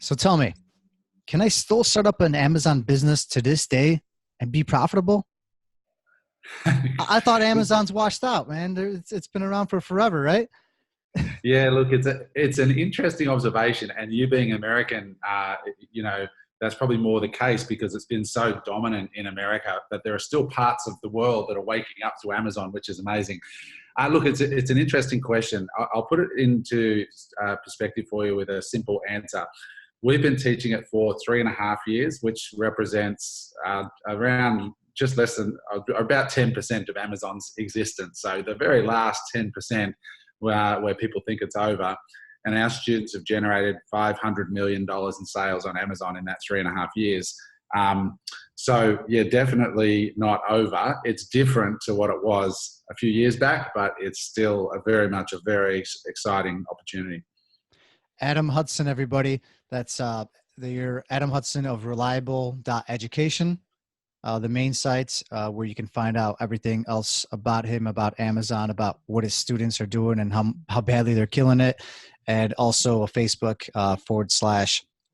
So tell me, can I still start up an Amazon business to this day and be profitable? I thought Amazon's washed out, man. It's been around for forever, right? Yeah, look, it's an interesting observation, and you being American, that's probably more the case because it's been so dominant in America that there are still parts of the world that are waking up to Amazon, which is amazing. Look, it's an interesting question. I'll put it into perspective for you with a simple answer. We've been teaching it for 3.5 years, which represents around just less than about 10% of Amazon's existence. So the very last 10% where people think it's over. And our students have generated $500 million in sales on Amazon in that 3.5 years. So yeah, definitely not over. It's different to what it was a few years back, but it's still very much a very exciting opportunity. Adam Hudson, everybody. That's your Adam Hudson of reliable.education. The main site where you can find out everything else about him, about Amazon, about what his students are doing and how badly they're killing it. And also a Facebook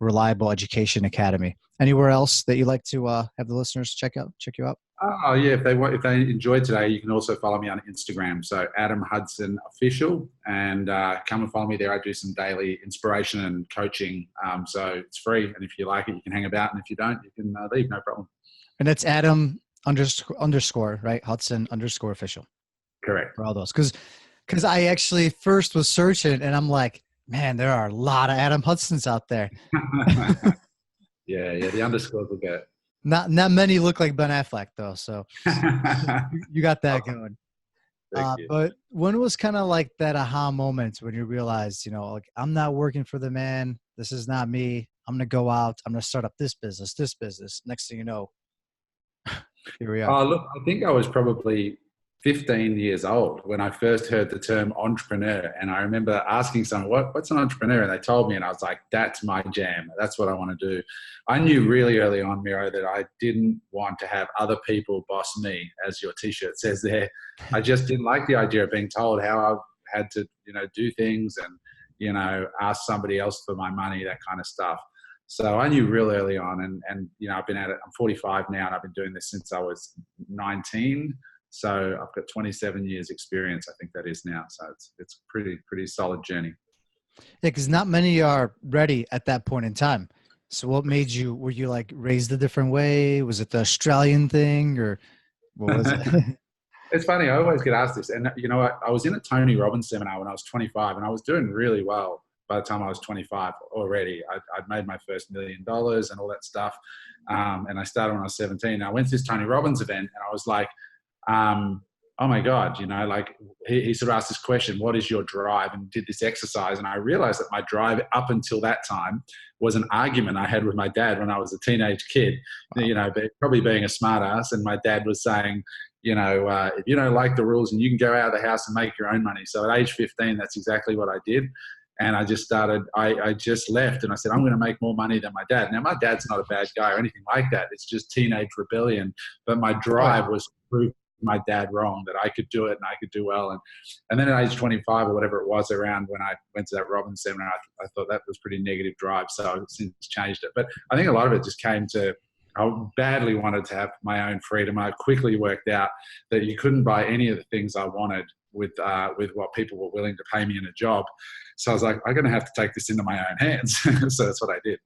/Reliable Education Academy. Anywhere else that you like to have the listeners check you out? Oh yeah, if they enjoyed today, you can also follow me on Instagram. So Adam Hudson Official, and come and follow me there. I do some daily inspiration and coaching. So it's free, and if you like it, you can hang about, and if you don't, you can leave, no problem. And that's Adam underscore, right? Hudson _official. Correct. For all those. Because I actually first was searching and I'm like, man, there are a lot of Adam Hudsons out there. yeah, the underscores will get. Not many look like Ben Affleck though. So you got that going. But when was kind of like that aha moment when you realized, like I'm not working for the man. This is not me. I'm going to go out. I'm going to start up this business. Next thing you know, here we are. Oh, look, I think I was probably 15 years old when I first heard the term entrepreneur. And I remember asking someone, what's an entrepreneur? And they told me, and I was like, that's my jam. That's what I want to do. I knew really early on, Miro, that I didn't want to have other people boss me, as your t-shirt says there. I just didn't like the idea of being told how I had to, do things and, ask somebody else for my money, that kind of stuff. So I knew real early on, and I've been at it. I'm 45 now, and I've been doing this since I was 19. So I've got 27 years experience, I think that is now. So it's pretty solid journey. Yeah, because not many are ready at that point in time. So what made you? Were you like raised a different way? Was it the Australian thing, or what was it? It's funny. I always get asked this, and I was in a Tony Robbins seminar when I was 25, and I was doing really well. By the time I was 25 already, I'd made my first $1 million and all that stuff. And I started when I was 17. I went to this Tony Robbins event and I was like, oh my God, like he sort of asked this question, what is your drive? And did this exercise. And I realized that my drive up until that time was an argument I had with my dad when I was a teenage kid, probably being a smart ass. And my dad was saying, if you don't like the rules, and you can go out of the house and make your own money. So at age 15, that's exactly what I did. And I just started, I just left and I said, I'm going to make more money than my dad. Now, my dad's not a bad guy or anything like that. It's just teenage rebellion. But my drive was to prove my dad wrong, that I could do it and I could do well. And then at age 25 or whatever it was, around when I went to that Robbins seminar, I thought that was pretty negative drive. So I've since changed it. But I think a lot of it just came to, I badly wanted to have my own freedom. I quickly worked out that you couldn't buy any of the things I wanted with what people were willing to pay me in a job. So I was like, I'm going to have to take this into my own hands. So that's what I did.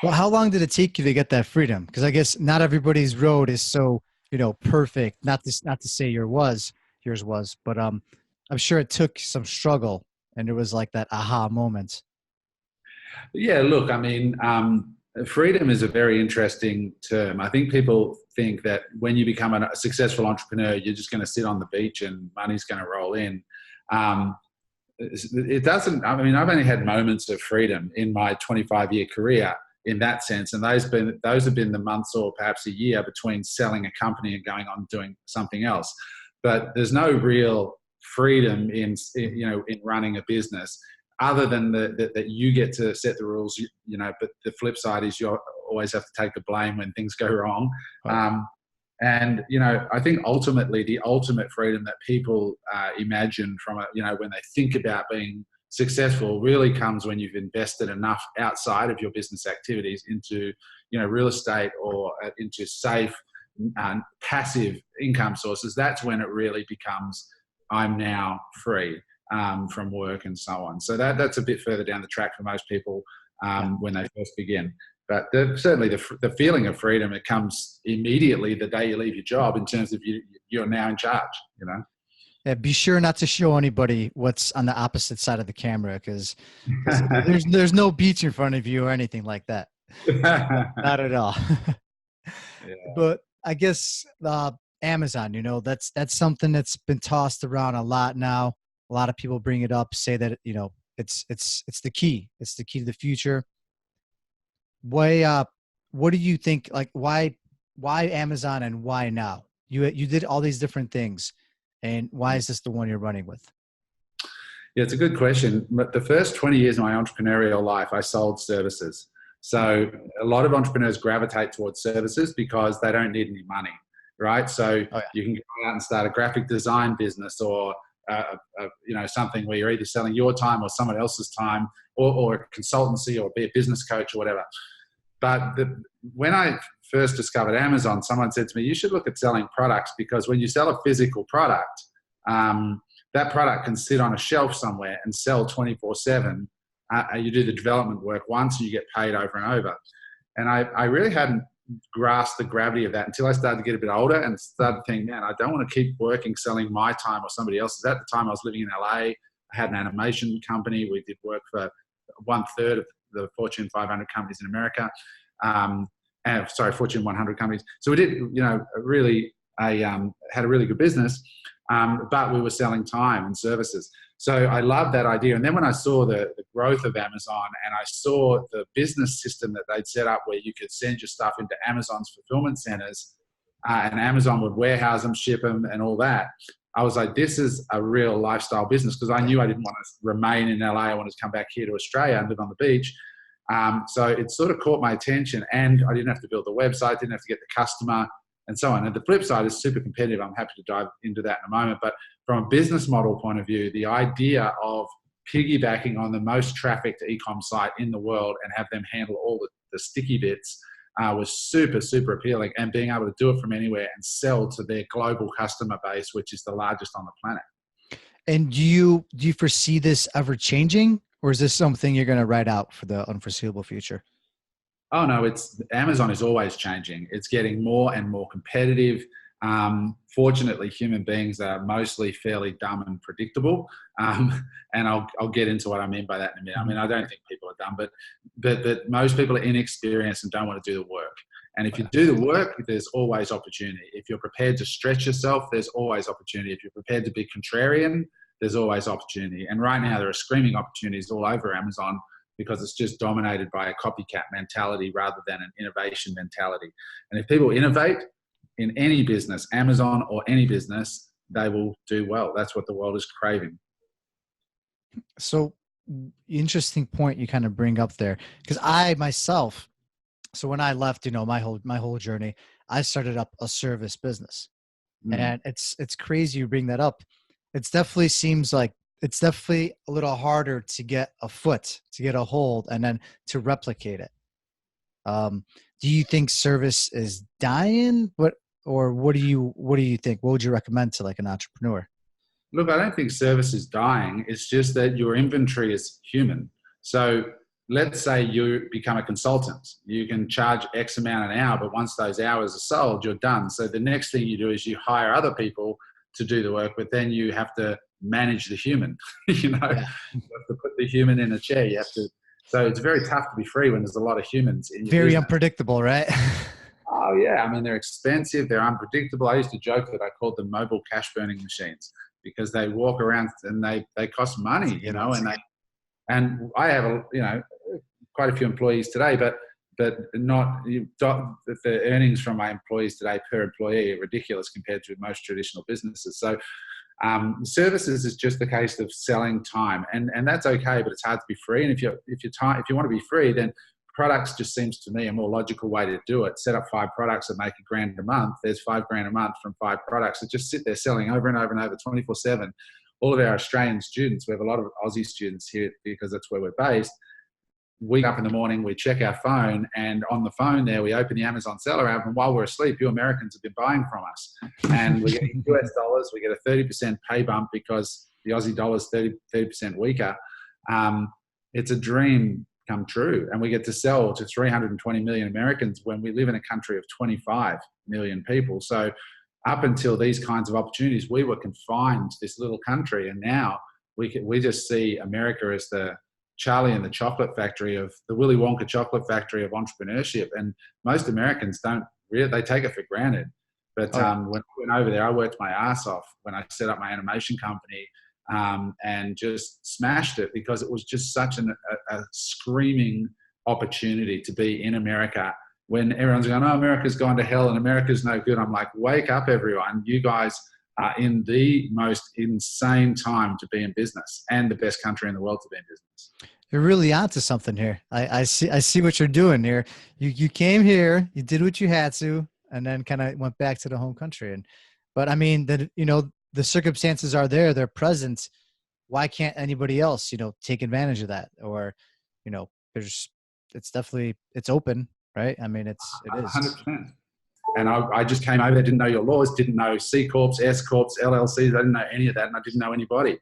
Well, how long did it take you to get that freedom? Because I guess not everybody's road is so, perfect. Not to say yours was, but I'm sure it took some struggle, and it was like that aha moment. Yeah, look, I mean, freedom is a very interesting term. I think people think that when you become a successful entrepreneur, you're just going to sit on the beach and money's going to roll in. It doesn't. I mean, I've only had moments of freedom in my 25-year career in that sense, and those have been the months or perhaps a year between selling a company and going on doing something else. But there's no real freedom in running a business, other than that you get to set the rules, but the flip side is you always have to take the blame when things go wrong. Right. And I think ultimately the ultimate freedom that people imagine from when they think about being successful really comes when you've invested enough outside of your business activities into, real estate or into safe, passive income sources. That's when it really becomes, I'm now free from work and so on. So that's a bit further down the track for most people when they first begin. But certainly the feeling of freedom, it comes immediately the day you leave your job, in terms of you're now in charge, Yeah, be sure not to show anybody what's on the opposite side of the camera, because there's no beach in front of you or anything like that. Not at all. Yeah. But I guess Amazon, that's something that's been tossed around a lot now. A lot of people bring it up, say that it's the key. It's the key to the future. What do you think? Like, why Amazon, and why now? You did all these different things, and why is this the one you're running with? Yeah, it's a good question. But the first 20 years of my entrepreneurial life, I sold services. So a lot of entrepreneurs gravitate towards services because they don't need any money, right? So you can go out and start a graphic design business, or something where you're either selling your time or someone else's time, or a consultancy, or be a business coach or whatever. But when I first discovered Amazon, someone said to me, you should look at selling products, because when you sell a physical product, that product can sit on a shelf somewhere and sell 24/7. You do the development work once and you get paid over and over. And I really hadn't grasped the gravity of that until I started to get a bit older and started thinking, man, I don't want to keep working selling my time or somebody else's. At the time I was living in LA. I had an animation company. We did work for 1/3 of the Fortune 500 companies in America. Fortune 100 companies. So we did, had a really good business, but we were selling time and services. So I loved that idea. And then when I saw the growth of Amazon, and I saw the business system that they'd set up, where you could send your stuff into Amazon's fulfillment centers, and Amazon would warehouse them, ship them, and all that, I was like, this is a real lifestyle business, because I knew I didn't want to remain in LA. I wanted to come back here to Australia and live on the beach. So it sort of caught my attention, and I didn't have to build the website, didn't have to get the customer, and so on. And the flip side is super competitive. I'm happy to dive into that in a moment. But from a business model point of view, the idea of piggybacking on the most trafficked e-com site in the world and have them handle all the sticky bits was super, super appealing, and being able to do it from anywhere and sell to their global customer base, which is the largest on the planet. And do you foresee this ever changing, or is this something you're going to write out for the unforeseeable future? Oh no, Amazon is always changing. It's getting more and more competitive. Fortunately, human beings are mostly fairly dumb and predictable. And I'll get into what I mean by that in a minute. I mean, I don't think people are dumb, but most people are inexperienced and don't want to do the work. And if you do the work, there's always opportunity. If you're prepared to stretch yourself, there's always opportunity. If you're prepared to be contrarian, there's always opportunity. And right now there are screaming opportunities all over Amazon, because it's just dominated by a copycat mentality rather than an innovation mentality. And if people innovate in any business, Amazon or any business, they will do well. That's what the world is craving. So interesting point you kind of bring up there, because I myself, so when I left, my whole journey, I started up a service business. And it's crazy you bring that up. It definitely seems like it's definitely a little harder to get a hold, and then to replicate it. Do you think service is dying? What do you think? What would you recommend to like an entrepreneur? Look, I don't think service is dying. It's just that your inventory is human. So let's say you become a consultant. You can charge X amount an hour, but once those hours are sold, you're done. So the next thing you do is you hire other people to do the work, but then you have to manage the human. You have to put the human in a chair. You have to. So it's very tough to be free when there's a lot of humans in your very business. Unpredictable, right? Oh yeah, I mean, they're expensive, they're unpredictable. I used to joke that I called them mobile cash burning machines, because they walk around and they cost money, and I have quite a few employees today, but not the earnings from my employees today per employee are ridiculous compared to most traditional businesses. So services is just the case of selling time, and that's okay, but it's hard to be free. And if you want to be free, then products just seems to me a more logical way to do it. Set up 5 products and make $1,000 a month. There's $5,000 a month from 5 products that just sit there selling over and over and over 24/7. all of our Australian students, we have a lot of Aussie students here because that's where we're based. We get up in the morning, we check our phone, and on the phone there, we open the Amazon seller app, and while we're asleep, you Americans have been buying from us. And we get US dollars, we get a 30% pay bump because the Aussie dollar is 30% weaker. It's a dream come true. And we get to sell to 320 million Americans when we live in a country of 25 million people. So up until these kinds of opportunities, we were confined to this little country. And now we just see America as the Charlie and the chocolate factory of the Willy Wonka chocolate factory of entrepreneurship. And most Americans don't really, they take it for granted. But when I went over there, I worked my ass off when I set up my animation company and just smashed it because it was just such a screaming opportunity to be in America when everyone's going, oh, America's gone to hell and America's no good. I'm like, wake up, everyone. You guys are in the most insane time to be in business and the best country in the world to be in business. You're really onto something here. I see what you're doing here. You came here, you did what you had to, and then kind of went back to the home country. But I mean, the circumstances are there, they're present. Why can't anybody else, take advantage of that? Or, it's open, right? I mean, it is 100%. And I just came over there, didn't know your laws, didn't know C Corps, S Corps, LLCs. I didn't know any of that, and I didn't know anybody.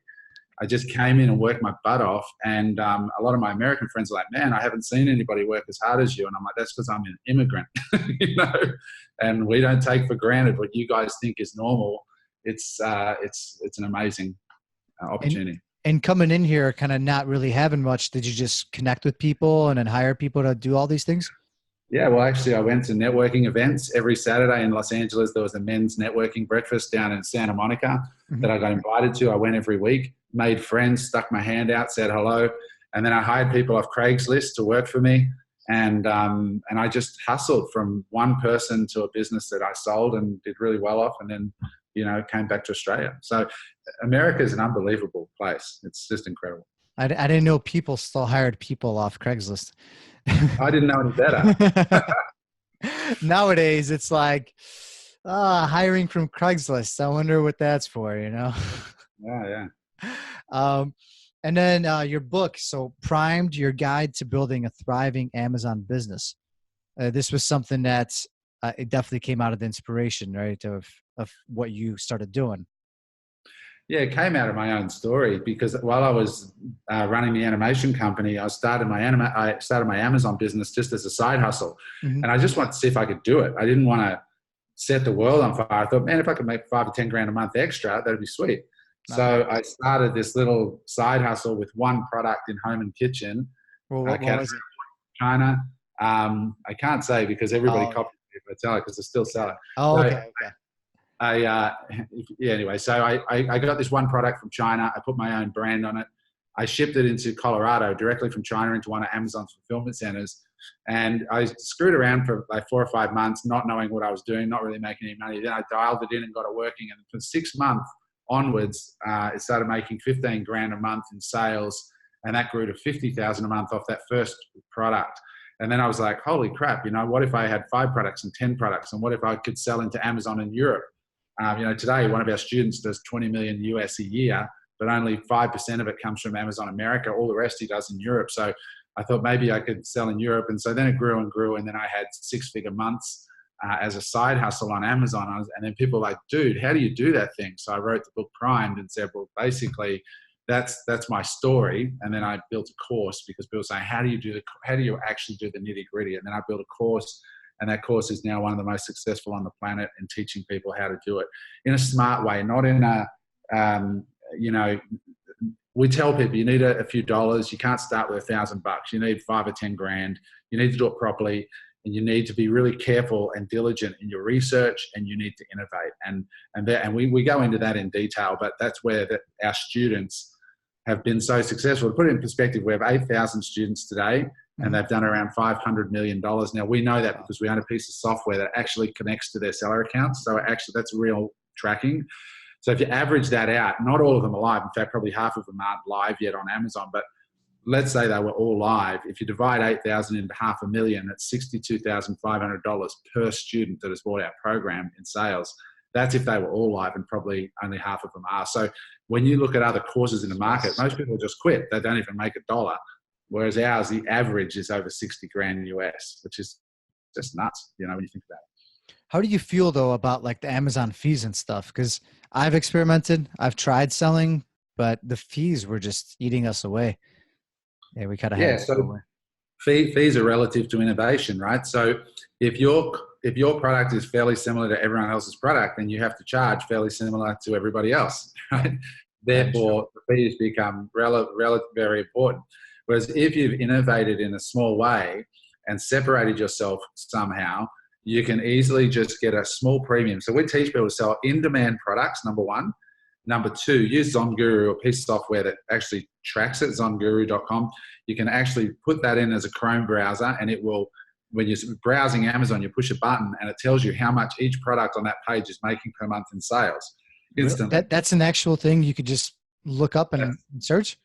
I just came in and worked my butt off. And a lot of my American friends are like, man, I haven't seen anybody work as hard as you. And I'm like, that's because I'm an immigrant, and we don't take for granted what you guys think is normal. It's an amazing opportunity. And coming in here, kind of not really having much, did you just connect with people and then hire people to do all these things? Yeah, well, actually, I went to networking events every Saturday in Los Angeles. There was a men's networking breakfast down in Santa Monica that I got invited to. I went every week, made friends, stuck my hand out, said hello. And then I hired people off Craigslist to work for me. And I just hustled from one person to a business that I sold and did really well off. And then, came back to Australia. So America is an unbelievable place. It's just incredible. I didn't know people still hired people off Craigslist. I didn't know any better. Nowadays, it's like hiring from Craigslist. I wonder what that's for, Yeah. And then your book, so Primed, Your Guide to Building a Thriving Amazon Business. This was something that it definitely came out of the inspiration, right, of what you started doing. Yeah, it came out of my own story because while I was running the animation company, I started my Amazon business just as a side hustle. And I just wanted to see if I could do it. I didn't want to set the world on fire. I thought, man, if I could make $5 or $10 grand a month extra, that'd be sweet. So I started this little side hustle with one product in home and kitchen. Well, what was it? China. I can't say because everybody copied it if I tell it because they still sell it. Oh, so okay. Anyway, so I got this one product from China. I put my own brand on it. I shipped it into Colorado directly from China into one of Amazon's fulfillment centers. And I screwed around for like 4 or 5 months, not knowing what I was doing, not really making any money. Then I dialed it in and got it working. And from 6 months onwards, it started making 15 grand a month in sales. And that grew to 50,000 a month off that first product. And then I was like, holy crap, what if I had 5 products and 10 products? And what if I could sell into Amazon in Europe? Today, one of our students does 20 million US a year, but only 5% of it comes from Amazon America. All the rest he does in Europe. So I thought maybe I could sell in Europe. And so then it grew and grew. And then I had 6-figure months as a side hustle on Amazon. And then people were like, dude, how do you do that thing? So I wrote the book Primed and said, well, basically that's my story. And then I built a course because people were saying, how do you actually do the nitty gritty? And then I built a course. And that course is now one of the most successful on the planet in teaching people how to do it in a smart way, not in we tell people you need a few dollars. You can't start with $1,000. You need 5 or 10 grand. You need to do it properly. And you need to be really careful and diligent in your research, and you need to innovate. And we go into that in detail, but that's where our students have been so successful. To put it in perspective, we have 8,000 students today. And they've done around $500 million. Now, we know that because we own a piece of software that actually connects to their seller accounts. So actually, that's real tracking. So if you average that out, not all of them are live. In fact, probably half of them aren't live yet on Amazon. But let's say they were all live. If you divide 8,000 into $500,000, that's $62,500 per student that has bought our program in sales. That's if they were all live, and probably only half of them are. So when you look at other courses in the market, most people just quit. They don't even make $1. Whereas ours, the average is over 60 grand US, which is just nuts, when you think about it. How do you feel though about like the Amazon fees and stuff? Because I've experimented, I've tried selling, but the fees were just eating us away. Yeah, we kind of had to go away. Fees are relative to innovation, right? So if your product is fairly similar to everyone else's product, then you have to charge fairly similar to everybody else, right? Therefore, the fees become very important. Whereas if you've innovated in a small way and separated yourself somehow, you can easily just get a small premium. So we teach people to sell in-demand products, number one. Number two, use ZonGuru, a piece of software that actually tracks it, zonguru.com. You can actually put that in as a Chrome browser, and it will, when you're browsing Amazon, you push a button and it tells you how much each product on that page is making per month in sales instantly. That's an actual thing you could just look up and search?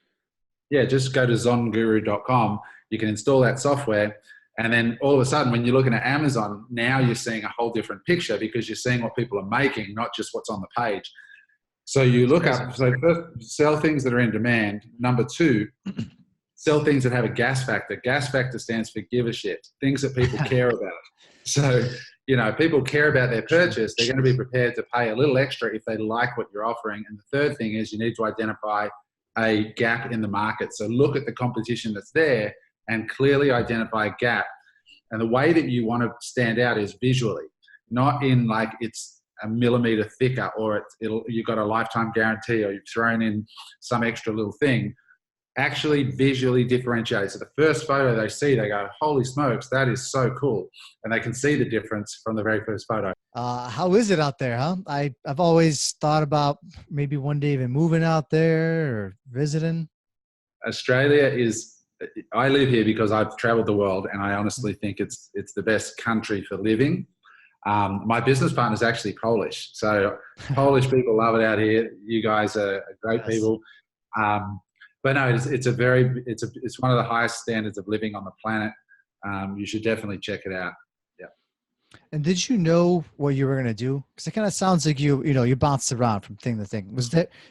Yeah, just go to zonguru.com. You can install that software. And then all of a sudden, when you're looking at Amazon, now you're seeing a whole different picture because you're seeing what people are making, not just what's on the page. So you look up, so first, sell things that are in demand. Number two, sell things that have a gas factor. Gas factor stands for give a shit, things that people care about. So, people care about their purchase. They're going to be prepared to pay a little extra if they like what you're offering. And the third thing is you need to identify a gap in the market. So look at the competition that's there and clearly identify a gap. And the way that you want to stand out is visually, not in like it's a millimeter thicker or you've got a lifetime guarantee or you've thrown in some extra little thing. Actually visually differentiate. So the first photo they see, they go, holy smokes, that is so cool. And they can see the difference from the very first photo. How is it out there, huh? I've always thought about maybe one day even moving out there or visiting. Australia is, I live here because I've traveled the world and I honestly think it's the best country for living. My business partner is actually Polish. So Polish people love it out here. You guys are great people. But no, it's one of the highest standards of living on the planet. You should definitely check it out. Yeah. And did you know what you were going to do? Because it kind of sounds like you bounced around from thing to thing.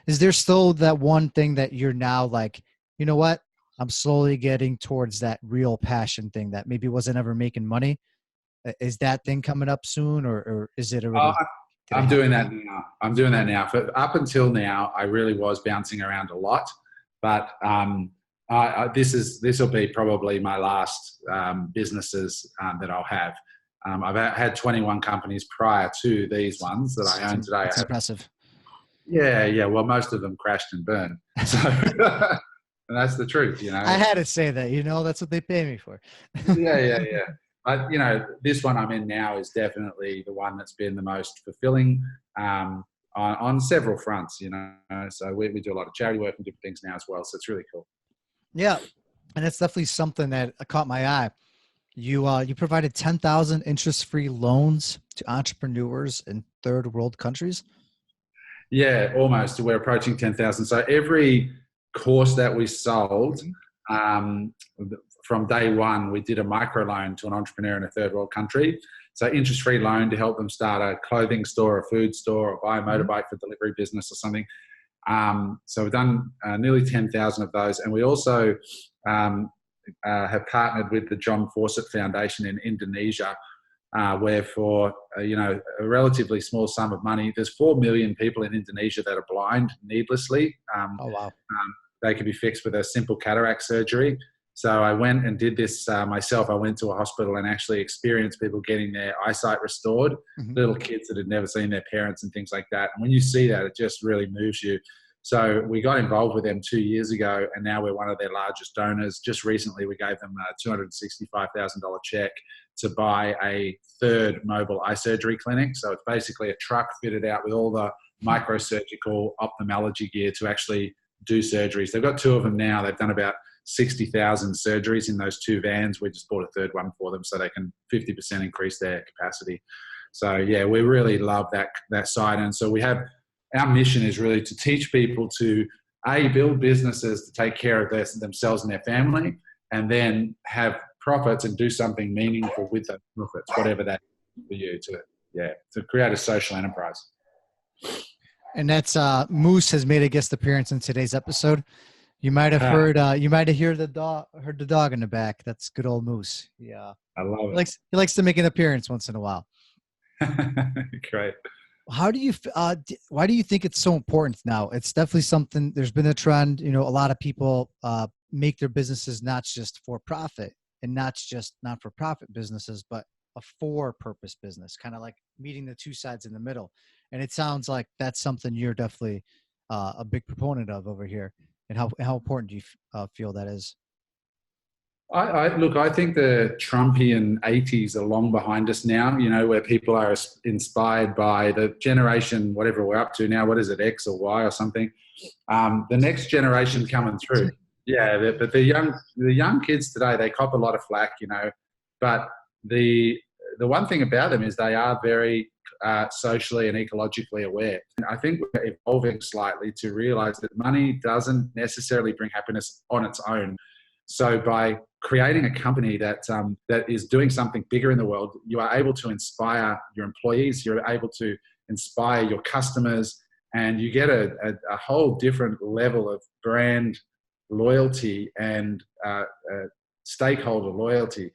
Is there still that one thing that you're now like, you know what? I'm slowly getting towards that real passion thing that maybe wasn't ever making money. Is that thing coming up soon or is it already? I'm doing that now. I'm doing that now. Up until now, I really was bouncing around a lot. But this will be probably my last businesses that I'll have. I've had 21 companies prior to these ones that I own today. That's impressive. Yeah. Well, most of them crashed and burned. So, and that's the truth, I had to say that, that's what they pay me for. Yeah. But, this one I'm in now is definitely the one that's been the most fulfilling on several fronts, So we do a lot of charity work and different things now as well. So it's really cool. Yeah. And it's definitely something that caught my eye. You provided 10,000 interest-free loans to entrepreneurs in third world countries. Yeah, almost. We're approaching 10,000. So every course that we sold, from day one, we did a microloan to an entrepreneur in a third world country. So interest-free loan to help them start a clothing store, a food store, or buy a motorbike for delivery business or something. So we've done nearly 10,000 of those. And we also have partnered with the John Fawcett Foundation in Indonesia, where for a relatively small sum of money, there's 4 million people in Indonesia that are blind needlessly. Oh, wow. They can be fixed with a simple cataract surgery. So I went and did this myself. I went to a hospital and actually experienced people getting their eyesight restored, little kids that had never seen their parents and things like that. And when you see that, it just really moves you. So we got involved with them 2 years ago, and now we're one of their largest donors. Just recently, we gave them a $265,000 check to buy a third mobile eye surgery clinic. So it's basically a truck fitted out with all the microsurgical ophthalmology gear to actually do surgeries. They've got 2 of them now. They've done about 60,000 surgeries in those 2 vans. We just bought a third one for them so they can 50% increase their capacity. So yeah, we really love that side. And so our mission is really to teach people to build businesses to take care of themselves and their family, and then have profits and do something meaningful with those profits, whatever that is for you, to create a social enterprise. And that's Moose has made a guest appearance in today's episode. You might have heard heard the dog in the back. That's good old Moose. Yeah. I love He likes to make an appearance once in a while. it. Great. How do you why do you think it's so important now? It's definitely something, there's been a trend, a lot of people make their businesses not just for profit and not just not for profit businesses, but a for purpose business, kind of like meeting the two sides in the middle. And it sounds like that's something you're definitely a big proponent of over here. And how important do you feel that is? Look, I think the Trumpian 80s are long behind us now, where people are inspired by the generation, whatever we're up to now. What is it, X or Y or something? The next generation coming through. Yeah, but the young kids today, they cop a lot of flack, but the one thing about them is they are very socially and ecologically aware. And I think we're evolving slightly to realize that money doesn't necessarily bring happiness on its own. So by creating a company that is doing something bigger in the world, you are able to inspire your employees, you're able to inspire your customers, and you get a whole different level of brand loyalty and stakeholder loyalty.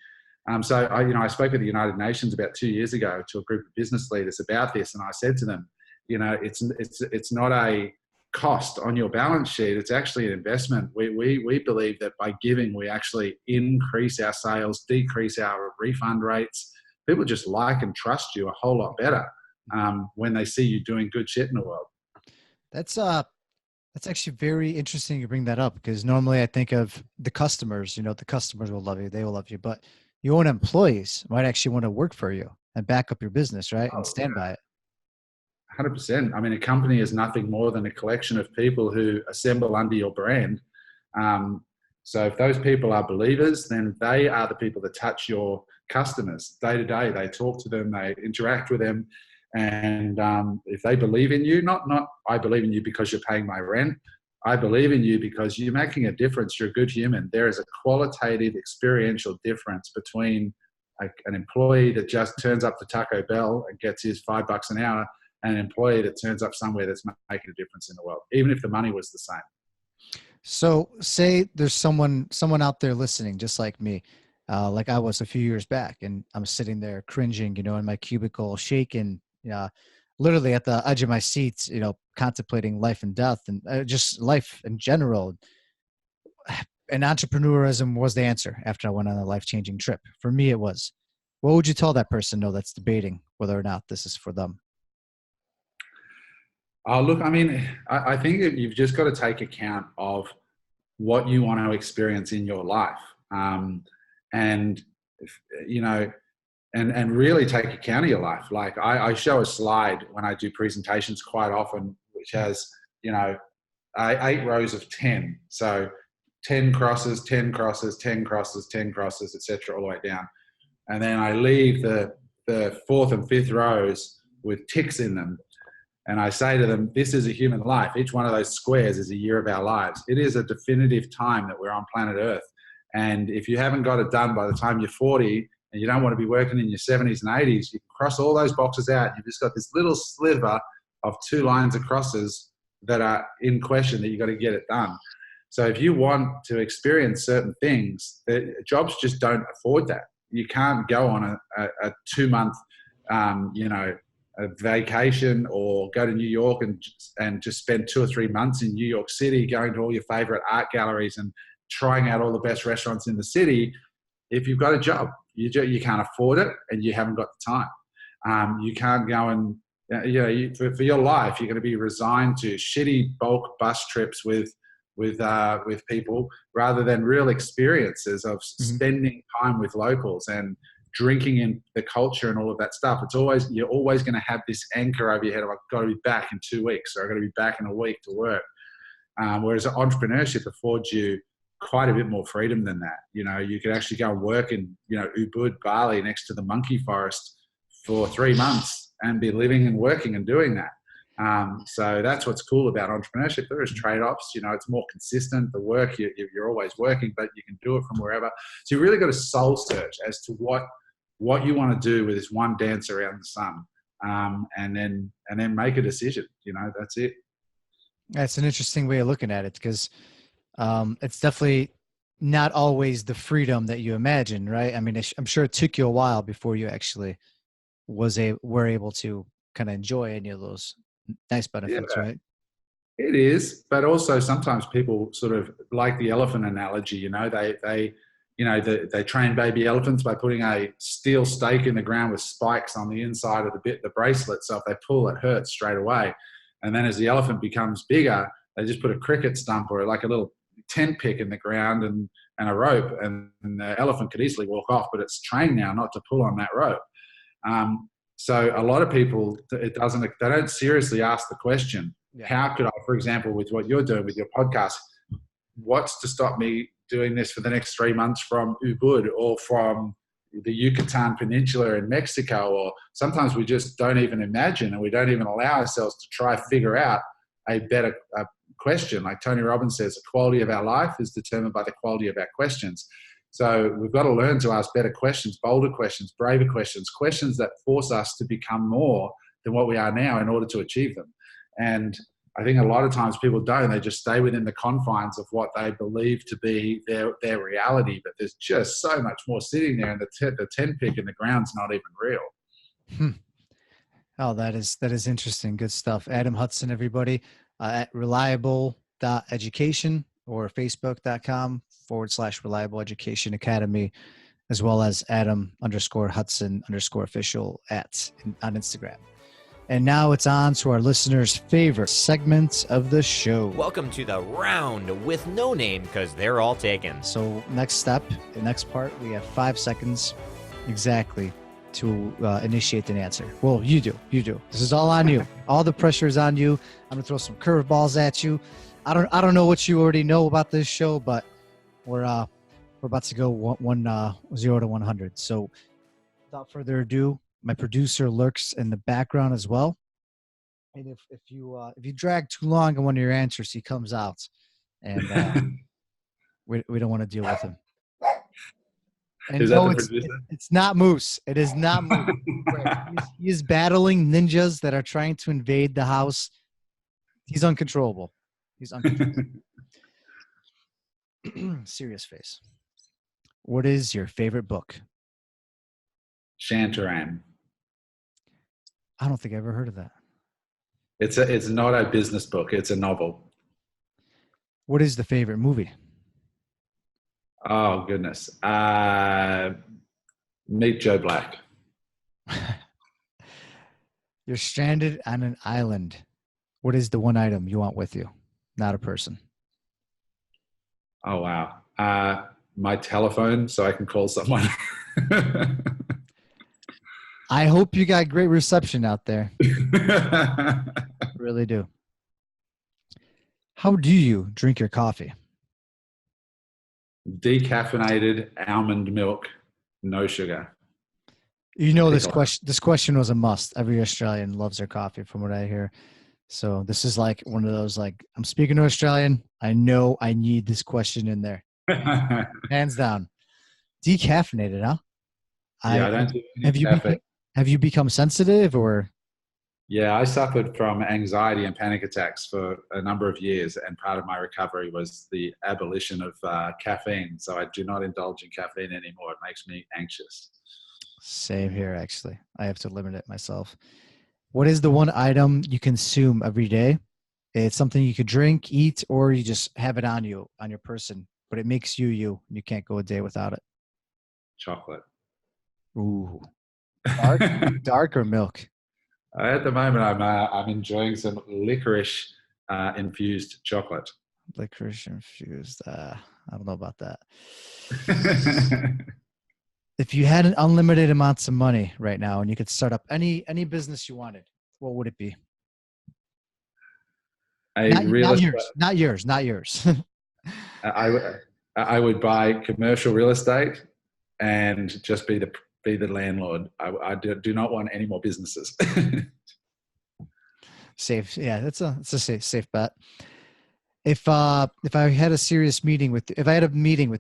So I spoke at the United Nations about 2 years ago to a group of business leaders about this, and I said to them, it's not a cost on your balance sheet, it's actually an investment. We believe that by giving, we actually increase our sales, decrease our refund rates. People just like and trust you a whole lot better when they see you doing good shit in the world. That's actually very interesting you bring that up, because normally I think of the customers, the customers will love you, they will love you, but your own employees might actually want to work for you and back up your business, right? And stand by it. 100%. I mean, a company is nothing more than a collection of people who assemble under your brand. So if those people are believers, then they are the people that touch your customers day to day. They talk to them, they interact with them. And if they believe in you, not I believe in you because you're paying my rent, I believe in you because you're making a difference, you're a good human. There is a qualitative, experiential difference between an employee that just turns up to Taco Bell and gets his $5 an hour and an employee that turns up somewhere that's making a difference in the world, even if the money was the same. So say there's someone out there listening, just like me, like I was a few years back, and I'm sitting there cringing, in my cubicle, shaking, literally at the edge of my seats, contemplating life and death and just life in general. And entrepreneurism was the answer after I went on a life-changing trip. For me, it was. What would you tell that person, though, that's debating whether or not this is for them? Look, I mean, I think that you've just got to take account of what you want to experience in your life. And really take account of your life. Like I show a slide when I do presentations quite often, which has, 8 rows of 10. So 10 crosses, 10 crosses, 10 crosses, 10 crosses, etc., all the way down. And then I leave the 4th and 5th rows with ticks in them. And I say to them, this is a human life. Each one of those squares is a year of our lives. It is a definitive time that we're on planet Earth. And if you haven't got it done by the time you're 40 and you don't want to be working in your 70s and 80s, you can cross all those boxes out. You've just got this little sliver of 2 lines of crosses that are in question that you've got to get it done. So if you want to experience certain things, jobs just don't afford that. You can't go on a 2-month, a vacation or go to New York and just spend 2 or 3 months in New York City going to all your favorite art galleries and trying out all the best restaurants in the city. If you've got a job, you can't afford it and you haven't got the time. You can't go and, for your life, you're going to be resigned to shitty bulk bus trips with people rather than real experiences of spending time with locals and drinking in the culture and all of that stuff. You're always going to have this anchor over your head of, I've got to be back in 2 weeks, or I've got to be back in a week to work. Whereas entrepreneurship affords you quite a bit more freedom than that. You could actually go and work in, Ubud, Bali, next to the monkey forest for 3 months and be living and working and doing that. So that's what's cool about entrepreneurship. There is trade-offs. It's more consistent. The work, you're always working, but you can do it from wherever. So you really got to soul search as to what you want to do with this one dance around the sun. and then make a decision. That's it. That's an interesting way of looking at it, because it's definitely not always the freedom that you imagine, right? I mean, I'm sure it took you a while before you actually were able to kind of enjoy any of those nice benefits, Yeah. right? It is, but also sometimes people sort of like the elephant analogy. They train baby elephants by putting a steel stake in the ground with spikes on the inside of the bracelet. So if they pull, it hurts straight away. And then as the elephant becomes bigger, they just put a cricket stump or like a little tent pick in the ground and a rope, and the elephant could easily walk off, but it's trained now not to pull on that rope. So a lot of people, they don't seriously ask the question, how could I, for example, with what you're doing with your podcast, what's to stop me doing this for the next 3 months from Ubud or from the Yucatan Peninsula in Mexico? Or sometimes we just don't even imagine, and we don't even allow ourselves to try figure out a better question. Like Tony Robbins says, the quality of our life is determined by the quality of our questions. So we've got to learn to ask better questions, bolder questions, braver questions, questions that force us to become more than what we are now in order to achieve them. And I think a lot of times people don't. They just stay within the confines of what they believe to be their reality. But there's just so much more sitting there, and the tent pick in the ground's not even real. Oh, that is interesting. Good stuff. Adam Hudson, everybody, at reliable.education or facebook.com/Reliable Education Academy, as well as Adam_Hudson_official on Instagram. And now it's on to our listeners' favorite segments of the show. Welcome to the round with no name, because they're all taken. So next part, we have 5 seconds exactly to initiate an answer. Well, you do. This is all on you. All the pressure is on you. I'm gonna throw some curveballs at you. I don't know what you already know about this show, but we're about to go 0 to 100. So without further ado, my producer lurks in the background as well. And if you drag too long on one of your answers, he comes out, and we don't want to deal with him. And is no, that the producer? It's not Moose. It is not Moose. He is battling ninjas that are trying to invade the house. He's uncontrollable. Serious face. What is your favorite book? Shantaram. I don't think I ever heard of that. It's not a business book. It's a novel. What is the favorite movie? Oh, goodness. Meet Joe Black. You're stranded on an island. What is the one item you want with you? Not a person. Oh, wow. My telephone, so I can call someone. I hope you got great reception out there. Really do. How do you drink your coffee? Decaffeinated almond milk, no sugar. You know, this question was a must. Every Australian loves their coffee, from what I hear. So this is like one of those, like, I'm speaking to Australian. I know I need this question in there. Hands down. Decaffeinated, huh? Yeah, I don't do any caffeine. Have you become sensitive, or? Yeah, I suffered from anxiety and panic attacks for a number of years, and part of my recovery was the abolition of caffeine. So I do not indulge in caffeine anymore. It makes me anxious. Same here, actually. I have to limit it myself. What is the one item you consume every day? It's something you could drink, eat, or you just have it on you, on your person, but it makes you you. You can't go a day without it. Chocolate. Ooh. Dark or milk? At the moment, I'm enjoying some licorice infused chocolate. Licorice infused. I don't know about that. If you had an unlimited amounts of money right now and you could start up any business you wanted, what would it be? Not yours. I would buy commercial real estate and just be the landlord. I do not want any more businesses. Safe. Yeah, it's a safe bet. If I had a meeting with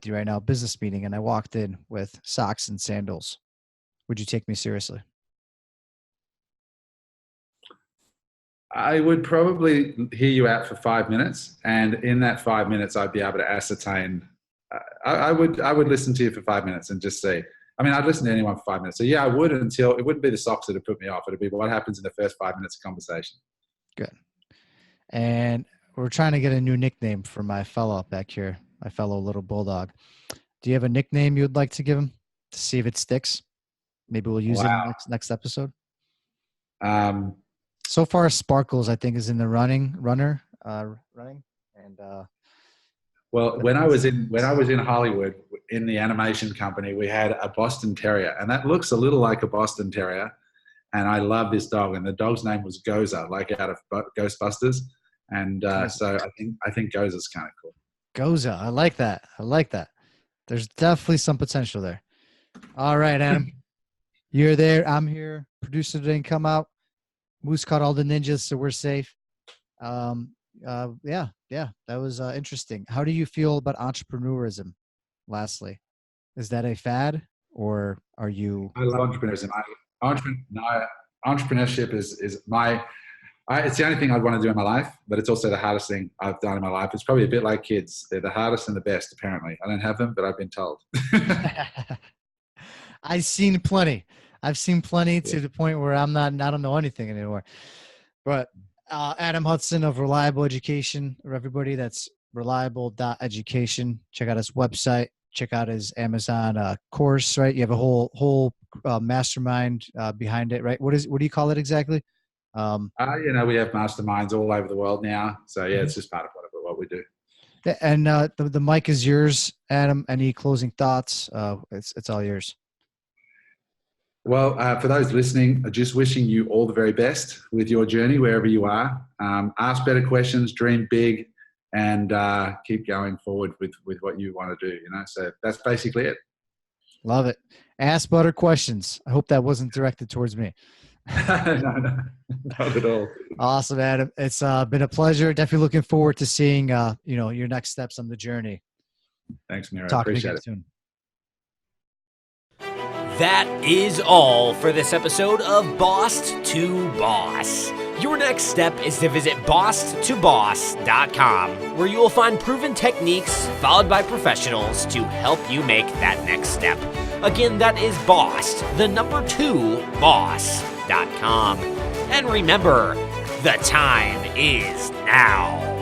you right now, a business meeting, and I walked in with socks and sandals, would you take me seriously? I would probably hear you out for 5 minutes, and in that 5 minutes, I'd be able to ascertain. I would listen to you for 5 minutes and just see. I mean, I'd listen to anyone for 5 minutes. So yeah, I would, until it wouldn't be the socks that would put me off. It'd be what happens in the first 5 minutes of conversation. Good. And we're trying to get a new nickname for my fellow back here, my fellow little bulldog. Do you have a nickname you'd like to give him to see if it sticks? Maybe we'll use it in the next episode. So far, Sparkles, I think, is in the running. And well, when I was in Hollywood in the animation company, we had a Boston Terrier, and that looks a little like a Boston Terrier. And I love this dog, and the dog's name was Gozer, like out of Ghostbusters. And so I think Gozer's kind of cool. Gozer, I like that. There's definitely some potential there. All right, Adam, you're there. I'm here. Producer didn't come out. Moose caught all the ninjas, so we're safe. Yeah, that was interesting. How do you feel about entrepreneurism? Lastly, is that a fad, or are you? I love entrepreneurism. Entrepreneurship is it's the only thing I'd want to do in my life, but it's also the hardest thing I've done in my life. It's probably a bit like kids. They're the hardest and the best, apparently. I don't have them, but I've been told. I've seen plenty to the point where I don't know anything anymore. But Adam Hudson of Reliable Education, or everybody, that's reliable.education. Check out his website. Check out his Amazon course, right? You have a whole mastermind behind it, right? What do you call it exactly? We have masterminds all over the world now. So yeah, it's just part of what we do. And the mic is yours, Adam. Any closing thoughts? It's all yours. Well, for those listening, just wishing you all the very best with your journey, wherever you are. Ask better questions, dream big, and keep going forward with what you want to do. So that's basically it. Love it. Ask better questions. I hope that wasn't directed towards me. No, not at all. Awesome, Adam. It's been a pleasure. Definitely looking forward to seeing your next steps on the journey. Thanks, Miro. Talking Appreciate it. Soon. That is all for this episode of Boss to Boss. Your next step is to visit bosstoboss.com, where you will find proven techniques followed by professionals to help you make that next step. Again, that is boss2boss.com. And remember, the time is now.